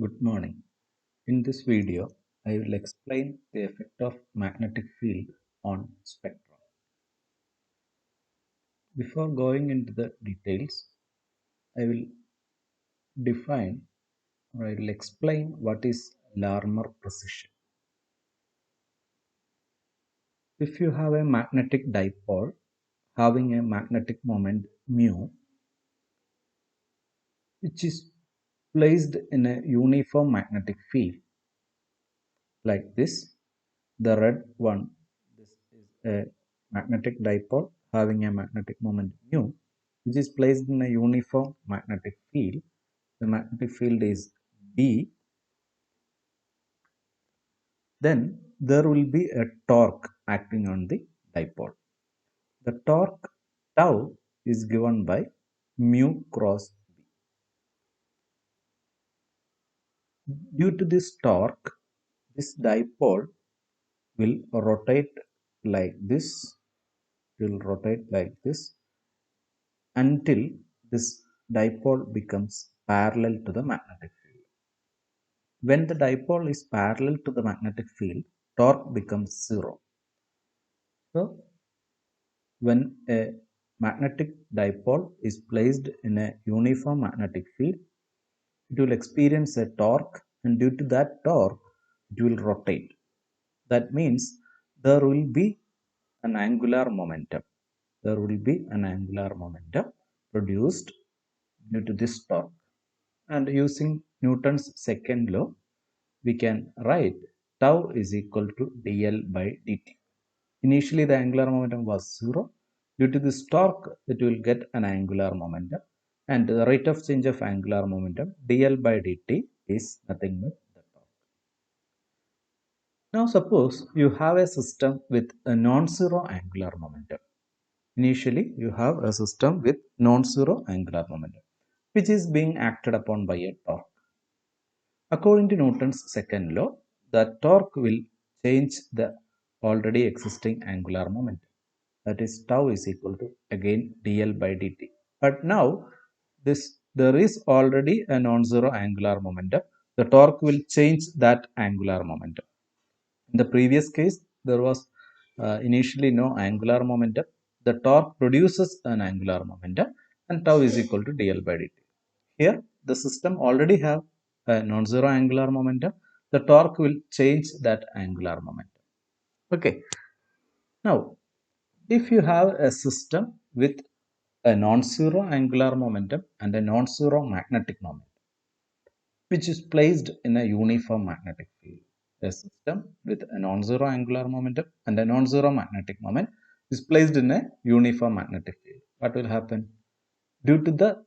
Good morning. In this video, I will explain the effect of magnetic field on spectrum. Before going into the details, I will define or I will explain what is Larmor precision. If you have a magnetic dipole having a magnetic moment mu, which is placed in a uniform magnetic field like this, the red one, this is a magnetic dipole having a magnetic moment mu, which is placed in a uniform magnetic field. The magnetic field is B. Then there will be a torque acting on the dipole. The torque tau is given by mu cross B. Due to this torque, this dipole will rotate like this, until this dipole becomes parallel to the magnetic field. When the dipole is parallel to the magnetic field, torque becomes zero. So, when a magnetic dipole is placed in a uniform magnetic field, it will experience a torque, and due to that torque, it will rotate. That means there will be an angular momentum. There will be an angular momentum produced due to this torque. And using Newton's second law, we can write tau is equal to dl by dt. Initially, the angular momentum was 0. Due to this torque, it will get an angular momentum. And the rate of change of angular momentum, dl by dt, is nothing but the torque. Now, suppose you have a system with a non-zero angular momentum. Initially, you have a system with non-zero angular momentum, which is being acted upon by a torque. According to Newton's second law, the torque will change the already existing angular momentum. That is, tau is equal to again dl by dt. But now there is already a non-zero angular momentum. The torque will change that angular momentum. In the previous case, there was initially no angular momentum. The torque produces an angular momentum, and tau is equal to dl by dt. Here, the system already have a non-zero angular momentum. The torque will change that angular momentum. Okay. Now, if you have a system with a non-zero angular momentum and a non-zero magnetic moment, which is placed in a uniform magnetic field, a system with a non-zero angular momentum and a non-zero magnetic moment is placed in a uniform magnetic field. What will happen? Due to the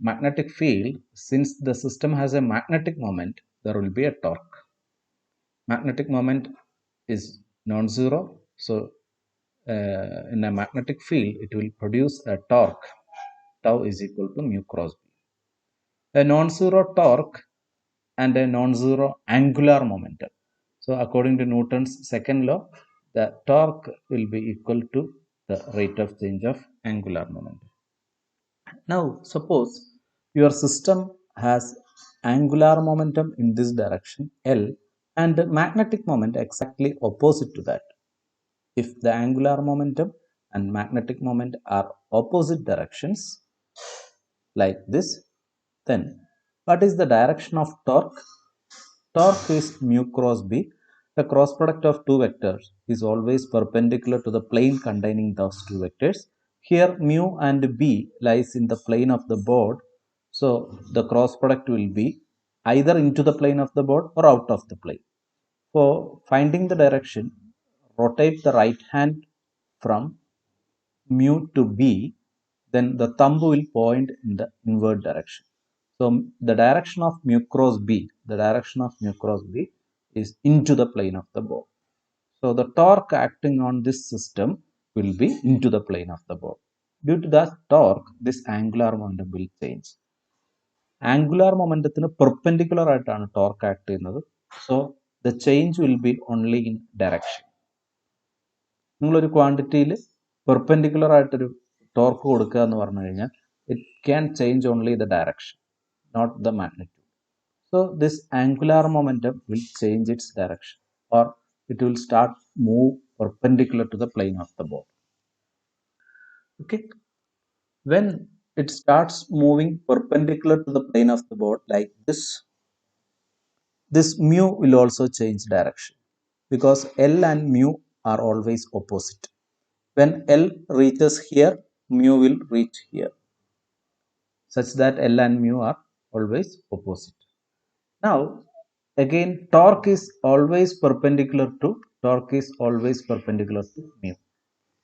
magnetic field, since the system has a magnetic moment, there will be a torque. Magnetic moment is non-zero, so in a magnetic field, it will produce a torque. Tau is equal to mu cross B. A non-zero torque and a non-zero angular momentum. So, according to Newton's second law, the torque will be equal to the rate of change of angular momentum. Now, suppose your system has angular momentum in this direction L and magnetic moment exactly opposite to that. If the angular momentum and magnetic moment are opposite directions like this, then what is the direction of torque? Torque is mu cross B. The cross product of two vectors is always perpendicular to the plane containing those two vectors. Here mu and B lies in the plane of the board. So the cross product will be either into the plane of the board or out of the plane. For finding the direction, rotate the right hand from mu to B, then the thumb will point in the inward direction. So the direction of mu cross B is into the plane of the board. So the torque acting on this system will be into the plane of the board. Due to that torque, this angular momentum will change. Angular momentum perpendicular ആയിട്ടാണ് torque act ചെയ്യുന്നത്. So the change will be only in direction. നിങ്ങളൊരു ക്വാണ്ടിറ്റിയിൽ perpendicular ആയിട്ടൊരു torque കൊടുക്കുക എന്ന് പറഞ്ഞു കഴിഞ്ഞാൽ it can change only the direction, not the magnitude. So this angular momentum will change its direction, or it will start move perpendicular to the plane of the board. Okay, when it starts moving perpendicular to the plane of the board like this mu will also change direction because L and mu are always opposite. When L reaches here, mu will reach here, such that L and mu are always opposite. Now, again, torque is always perpendicular to mu.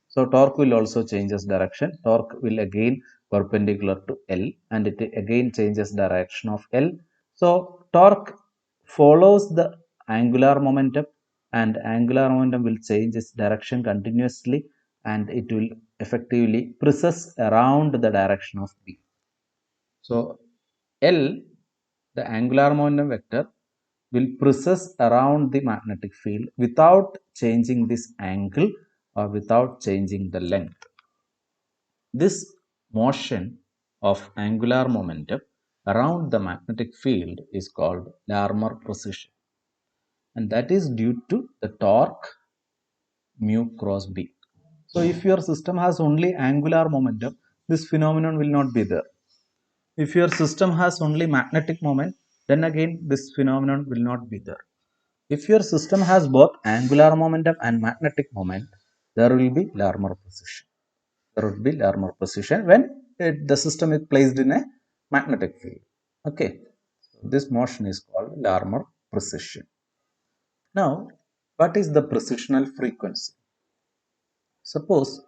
So torque will also changes direction. Torque will again perpendicular to L, and it again changes direction of L. So torque follows the angular momentum, and angular momentum will change its direction continuously, and it will effectively precess around the direction of B. So L, the angular momentum vector, will precess around the magnetic field without changing this angle or without changing the length. This motion of angular momentum around the magnetic field is called Larmor precession, and that is due to the torque mu cross B. So if your system has only angular momentum, this phenomenon will not be there. If your system has only magnetic moment, then again this phenomenon will not be there. If your system has both angular momentum and magnetic moment, there will be Larmor precession. There would be Larmor precession when the system is placed in a magnetic field. Okay, so this motion is called Larmor precession. Now, what is the precessional frequency? Suppose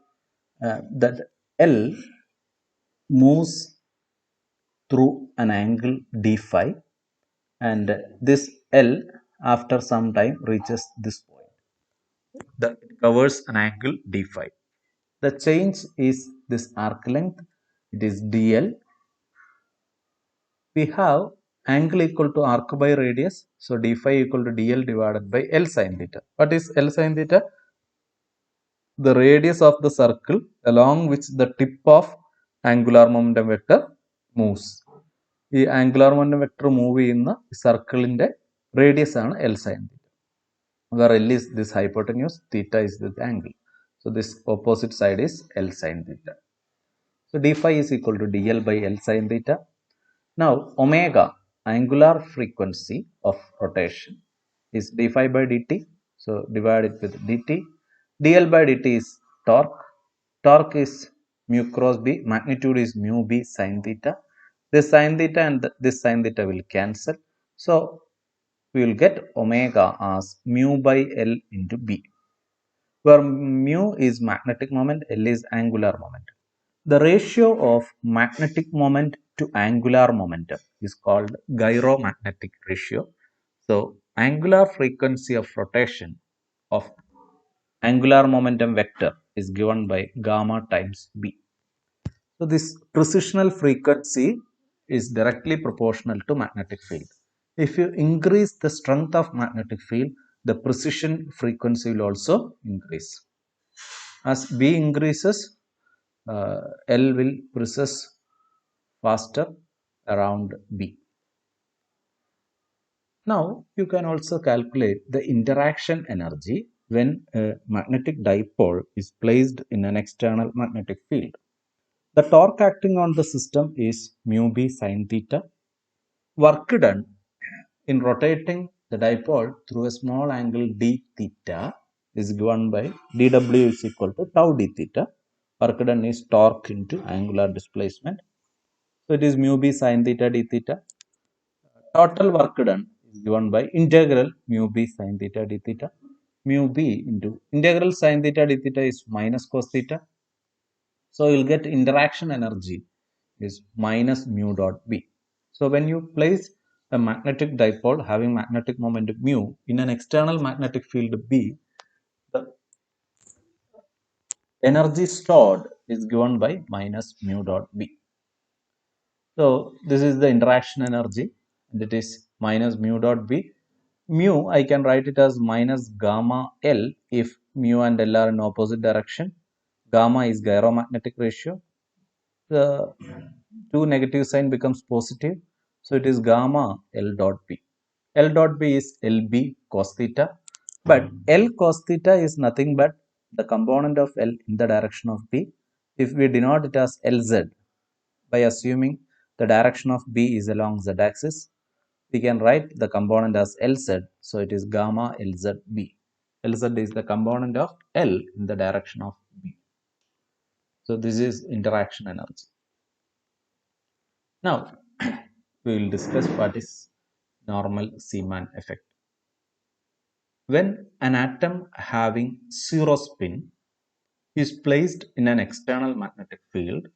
that L moves through an angle d phi, and this L after some time reaches this point. That covers an angle d phi. The change is this arc length, it is dl. We have angle equal to arc by radius, so d phi equal to dl divided by L sin theta. What is L sin theta? The radius of the circle along which the tip of angular momentum vector moves. ഈ angular momentum vector move ചെയ്യുന്ന സർക്കിളിന്റെ radius ആണ് L sine theta. where L is this hypotenuse, theta is this angle. So this opposite side is L sin theta. So d phi is equal to dl by L sin theta. Now omega, angular frequency of rotation, is d phi by dt. So divide it with dt. dl by dt is torque. Torque is mu cross b. Magnitude is mu b sin theta. This sin theta and this sin theta will cancel. So we will get omega as mu by L into b, where mu is magnetic moment, L is angular moment. The ratio of magnetic moment to angular momentum is called gyromagnetic ratio. So angular frequency of rotation of angular momentum vector is given by gamma times b. So this precessional frequency is directly proportional to magnetic field. If you increase the strength of magnetic field, the precession frequency will also increase. As b increases, L will precess faster around B. Now you can also calculate the interaction energy when a magnetic dipole is placed in an external magnetic field. The torque acting on the system is mu b sin theta. Work done in rotating the dipole through a small angle d theta is given by dw is equal to tau d theta. Work done is torque into angular displacement. So it is mu b sin theta d theta. Total work done is given by integral mu b sin theta d theta. Mu b into integral sin theta d theta is minus cos theta. So you will get interaction energy is minus mu dot b. So when you place a magnetic dipole having magnetic moment mu in an external magnetic field B, the energy stored is given by minus mu dot b. So this is the interaction energy, and it is minus mu dot b. Mu, I can write it as minus gamma L if mu and L are in opposite direction. Gamma is gyromagnetic ratio. The two negative sign becomes positive. So it is gamma L dot B. L dot B is LB cos theta, but L cos theta is nothing but the component of L in the direction of B. If we denote it as Lz by assuming the direction of B is along Z axis, we can write the component as Lz. So it is gamma Lzb. Lz is the component of L in the direction of B. So this is interaction energy. Now we will discuss what is normal Zeeman effect. When an atom having zero spin is placed in an external magnetic field,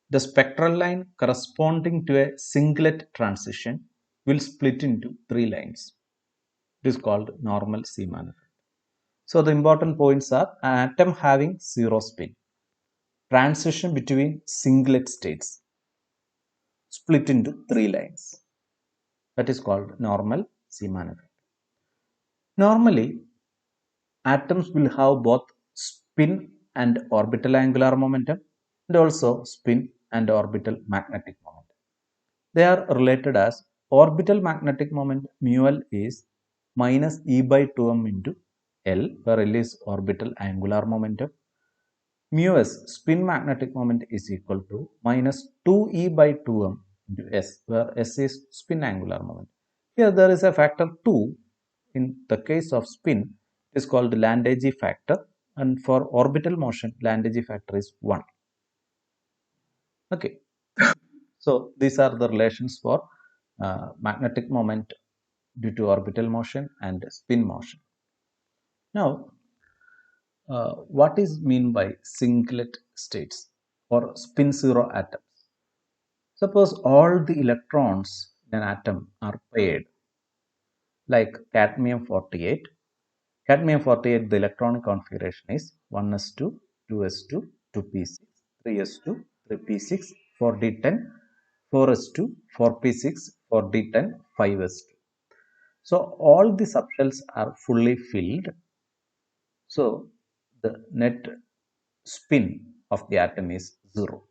the spectral line corresponding to a singlet transition will split into three lines. It is called normal Zeeman effect. So the important points are: an atom having zero spin, transition between singlet states, split into three lines. That is called normal Zeeman effect. Normally, atoms will have both spin and orbital angular momentum and also spin and orbital magnetic moment. They are related as orbital magnetic moment mu L is minus E by 2m into L, where L is orbital angular momentum. Mu S spin magnetic moment is equal to minus 2E by 2m into S, where S is spin angular moment. Here there is a factor 2. In the case of spin, it is called Landage factor, and for orbital motion, Landage factor is 1. Okay. So these are the relations for magnetic moment due to orbital motion and spin motion. Now, what is mean by singlet states or spin zero atoms? Suppose all the electrons in an atom are paired, like cadmium 48. Cadmium 48, the electronic configuration is 1s2, 2s2, 2p6, 3s2, 3p6, 4d10, 4s2, 4p6, 4d10, 5s2. So all the subshells are fully filled. So the net spin of the atom is 0.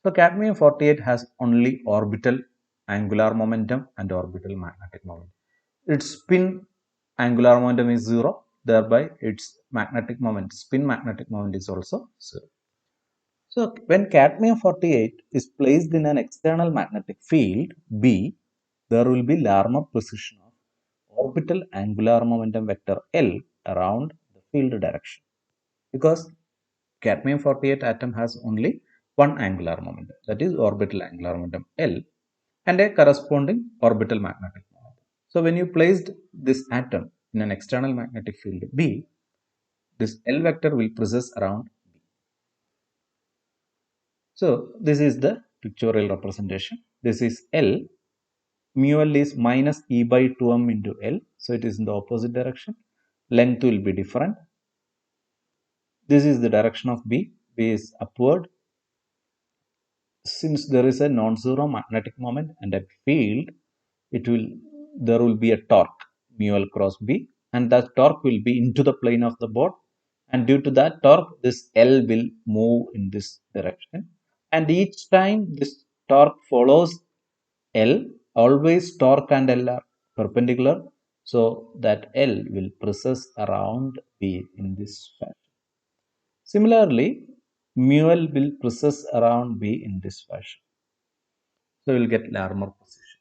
So cadmium 48 has only orbital angular momentum and orbital magnetic moment. Its spin angular momentum is 0, thereby its magnetic moment, spin magnetic moment is also 0. So when cadmium 48 is placed in an external magnetic field B, there will be Larmor precision of orbital angular momentum vector L around the field direction, because cadmium 48 atom has only one angular momentum, that is orbital angular momentum L, and a corresponding orbital magnetic moment. So when you placed this atom in an external magnetic field B, this L vector will precess around B. So this is the pictorial representation. This is L. Mu L is minus E by 2m into L. So it is in the opposite direction. Length will be different. This is the direction of B. B is upward. Since there is a non-zero magnetic moment and a field, there will be a torque mu L cross B, and that torque will be into the plane of the board, and due to that torque this L will move in this direction, and each time this torque follows L, always torque and L are perpendicular, so that L will precess around B in this fashion. Similarly, mu L will precess around B in this fashion. So we will get Larmor position.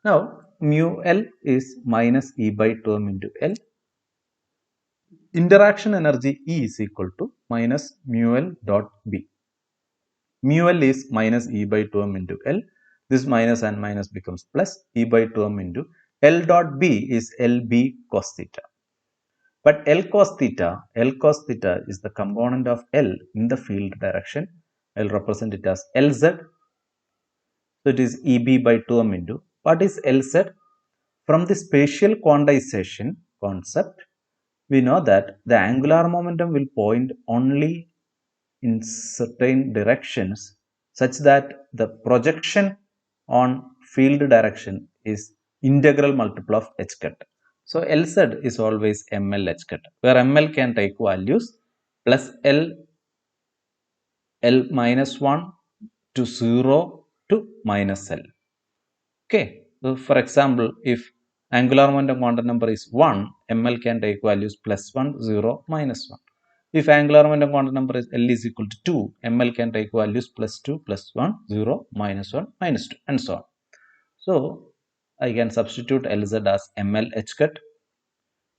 Now mu L is minus E by 2m into L. Interaction energy E is equal to minus mu L dot B. Mu L is minus E by 2m into L. This minus and minus becomes plus E by 2m into L dot B is LB cos theta. But L cos theta is the component of L in the field direction. I will represent it as Lz. So it is EB by 2m into, what is Lz? From the spatial quantization concept, we know that the angular momentum will point only in certain directions, such that the projection on field direction is integral multiple of h cut. So Lz is always ml h cut, where ml can take values plus L, L minus 1 to 0 to minus L. Okay, so for example, if angular momentum quantum number is 1, ml can take values plus 1, 0, minus 1. If angular momentum quantum number is L is equal to 2, ml can take values plus 2, plus 1, 0, minus 1, minus 2, and so on. So I can substitute Lz as ml h cut.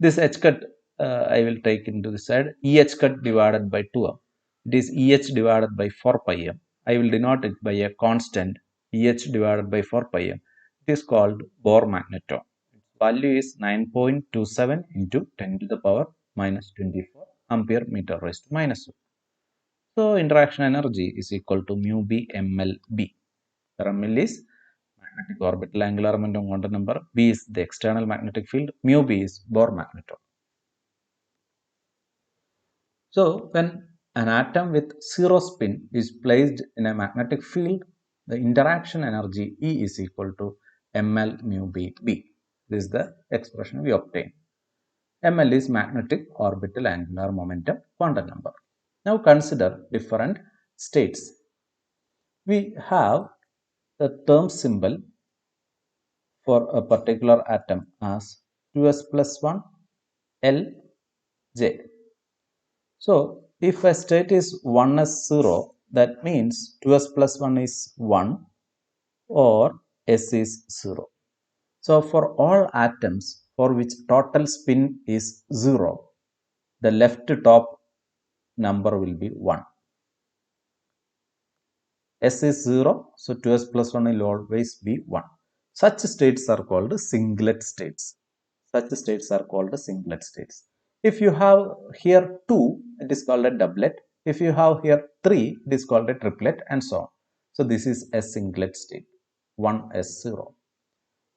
This h cut I will take into the side eh cut divided by 2m. It is eh divided by 4 pi m. I will denote it by a constant eh divided by 4 pi m. It is called Bohr magneton. Its value is 9.27 into 10 to the power minus 24 ampere meter raised to minus 1. So interaction energy is equal to mu b ml b. Where ml is magnetic orbital angular momentum quantum number, b is the external magnetic field, mu b is Bohr magneton. So when an atom with zero spin is placed in a magnetic field, the interaction energy E is equal to ml mu b b. This is the expression we obtain. ml is magnetic orbital angular momentum quantum number. Now consider different states. We have the term symbol for a particular atom as 2s plus 1 L j. So if a state is 1s 0, that means 2s plus 1 is 1 or s is 0. So for all atoms for which total spin is 0, the left top number will be 1. S is 0, so 2s plus 1 will always be 1. Such states are called singlet states. Such states are called singlet states. If you have here 2, it is called a doublet. If you have here 3, it is called a triplet, and so on. So this is a singlet state, 1s0.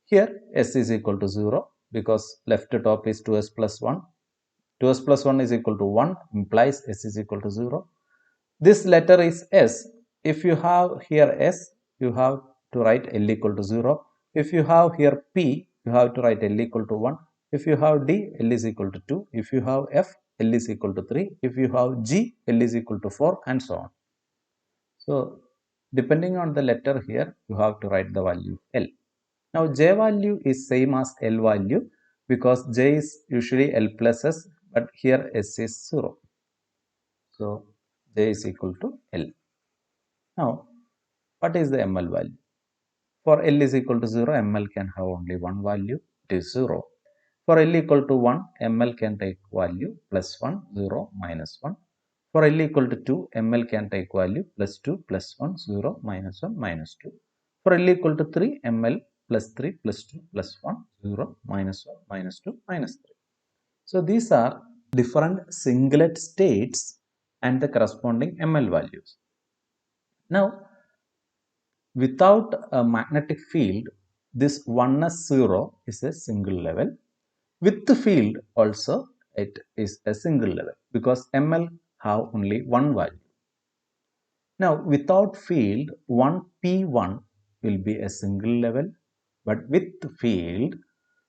Here s is equal to 0 because left top is 2s plus 1. 2s plus 1 is equal to 1 implies s is equal to 0. This letter is s. If you have here s, you have to write L equal to 0. If you have here p, you have to write L equal to 1. If you have d, L is equal to 2. If you have f, L is equal to 3. If you have g, L is equal to 4, and so on. So depending on the letter here, you have to write the value L. Now j value is same as L value because j is usually L plus s, but here s is 0. So j is equal to L. Now what is the ml value? For L is equal to 0, ml can have only one value, it is 0. For L equal to 1, ml can take value plus 1, 0, minus 1. For L equal to 2, ml can take value plus 2, plus 1, 0, minus 1, minus 2. For L equal to 3, ml plus 3, plus 2, plus 1, 0, minus 1, minus 2, minus 3. So these are different singlet states and the corresponding ml values. Now without a magnetic field, this 1s0 is a single level. With the field also, it is a single level because ml have only one value. Now without field, 1p1 will be a single level, but with the field,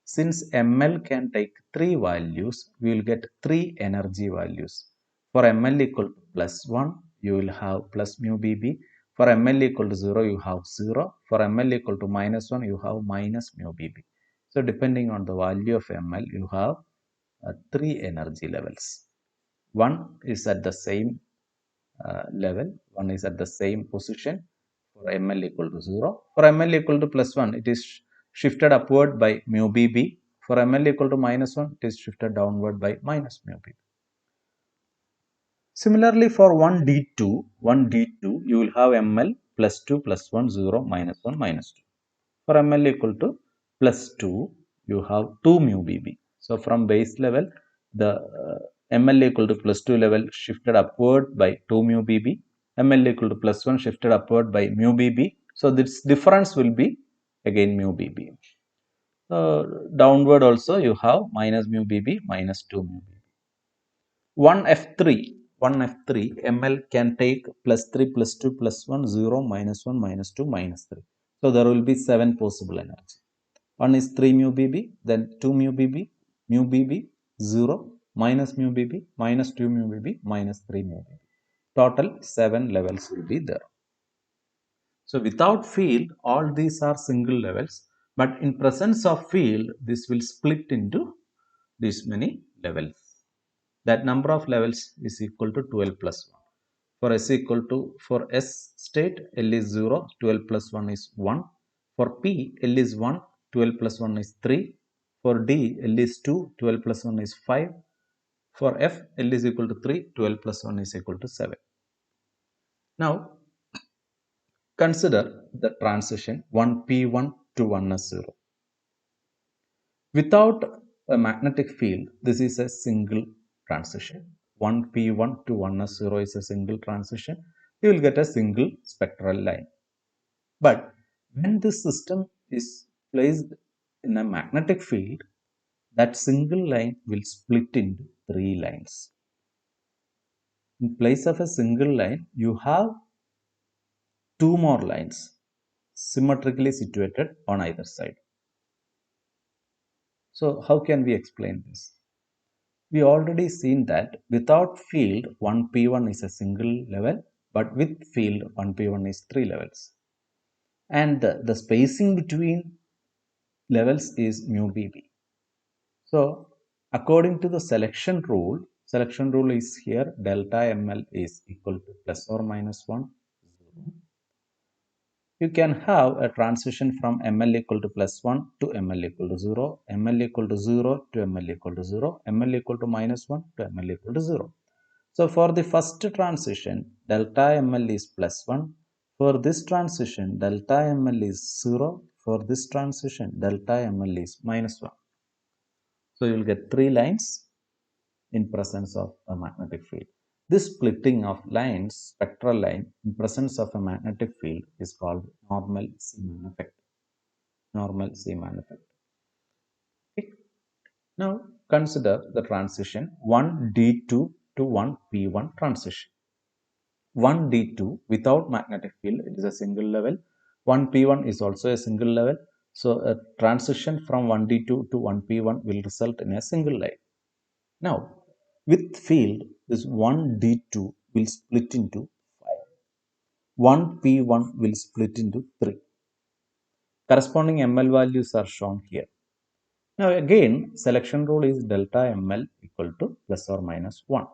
since ml can take 3 values, we will get 3 energy values. For ml equal to plus 1, you will have plus mu bb. For ml equal to 0, you have 0. For ml equal to minus 1, you have minus mu bb. So depending on the value of ml, you have 3 energy levels. One is at the same level, one is at the same position for ml equal to 0. For ml equal to plus 1, it is shifted upward by mu bb. For ml equal to minus 1, it is shifted downward by minus mu bb. Similarly, for 1d2, you will have ml plus 2 plus 1, 0, minus 1, minus 2. For ml equal to plus 2, you have 2 mu bb. So from base level, the ml equal to plus 2 level shifted upward by 2 mu bb. ml equal to plus 1 shifted upward by mu bb. So this difference will be again mu bb. Downward also you have minus mu bb, minus 2 mu bb. 1f3 ml can take plus 3 plus 2 plus 1, 0, minus 1, minus 2, minus 3. So there will be 7 possible energy. One is 3 mu bb, then 2 mu bb, 0, minus mu bb, minus 2 mu bb, minus 3 mu bb. Total 7 levels will be there. So without field, all these are single levels. But in presence of field, this will split into these many levels. That number of levels is equal to 12 plus 1. For S equal to, for S state, L is 0, 12 plus 1 is 1. For P, L is 1, 12 plus 1 is 3. For D, L is 2, 12 plus 1 is 5. For F, L is equal to 3, 12 plus 1 is equal to 7. Now, consider the transition 1P1 to 1S0. Without a magnetic field, this is a single transition. 1P1 to 1S0 is a single transition. You will get a single spectral line. But when this system is placed in a magnetic field, that single line will split into 3 lines. In place of a single line, you have 2 more lines symmetrically situated on either side. So how can we explain this? We already seen that without field 1P1 is a single level, but with field 1P1 is 3 levels. And the spacing between levels is mu BB. So according to the selection rule is here delta ML is equal to plus or minus 1, 0. You can have a transition from ML equal to plus 1 to ML equal to 0, ML equal to 0 to ML equal to 0, ML equal to minus 1 to ML equal to 0. So for the first transition, delta ML is plus 1. For this transition, delta ML is 0. For this transition, delta ML is minus 1. So you will get 3 lines in presence of a magnetic field. This splitting of lines, spectral line, in presence of a magnetic field is called normal Zeeman effect. Normal Zeeman effect. Okay. Now consider the transition 1D2 to 1P1 transition. 1D2 without magnetic field, it is a single level. 1P1 is also a single level. So a transition from 1D2 to 1P1 will result in a single line. Now, with field, this 1D2 will split into 5. 1P1 will split into 3. Corresponding ML values are shown here. Now again, selection rule is delta ML equal to plus or minus 1.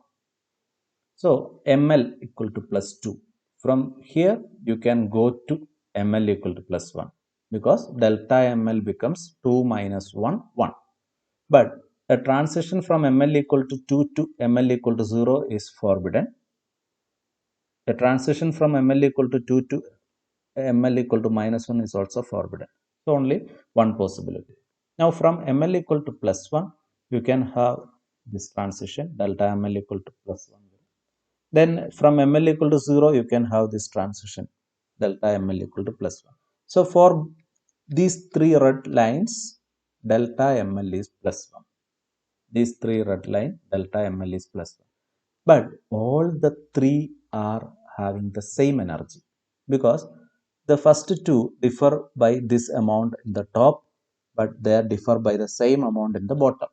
So ML equal to plus 2. From here, you can go to ML equal to plus 1 because delta ML becomes 2 minus 1, 1. But a transition from ML equal to 2 to ML equal to 0 is forbidden. A transition from ML equal to 2 to ML equal to minus 1 is also forbidden. So only one possibility. Now from ML equal to plus 1, you can have this transition delta ML equal to plus 1. Then from ML equal to 0, you can have this transition delta ML equal to plus 1. So for these 3 red lines, delta ML is plus 1. These 3 red line, delta ML is plus 1. But all the 3 are having the same energy because the first 2 differ by this amount in the top, but they differ by the same amount in the bottom.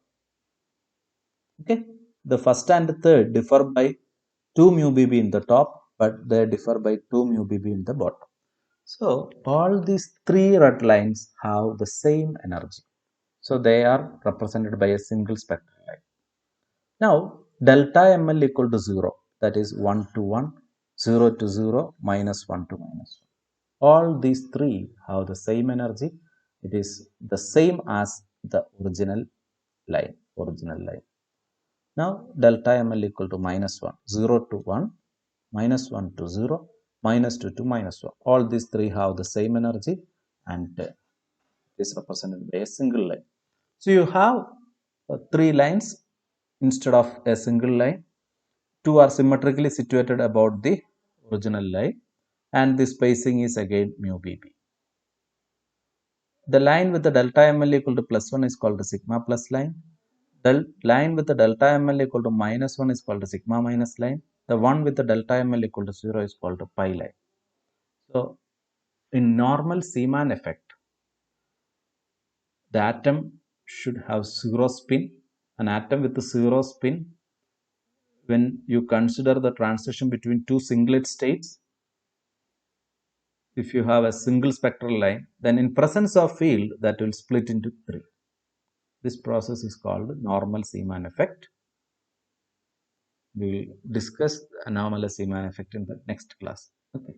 Okay, the first and the third differ by 2 mu BB in the top, but they differ by 2 mu BB in the bottom. So all these 3 red lines have the same energy. So they are represented by a single spectral line. Now delta ML equal to 0, that is 1 to 1, 0 to 0, minus 1 to minus 1. All these 3 have the same energy. It is the same as the original line. Now delta ML equal to minus 1, 0 to 1, minus 1 to 0, minus 2 to minus 1. All these 3 have the same energy and is represented by a single line. So you have 3 lines instead of a single line. 2 are symmetrically situated about the original line and the spacing is again mu BB. The line with the delta ML equal to plus 1 is called the sigma plus line. The line with the delta ML equal to minus 1 is called the sigma minus line. The one with the delta ML equal to 0 is called the pi line. So in normal Zeeman effect, the atom should have 0 spin. An atom with a 0 spin, when you consider the transition between two singlet states, If you have a single spectral line, then in presence of field, that will split into 3. This process is called normal Zeeman effect. We will discuss anomalous Zeeman effect in the next class. Okay.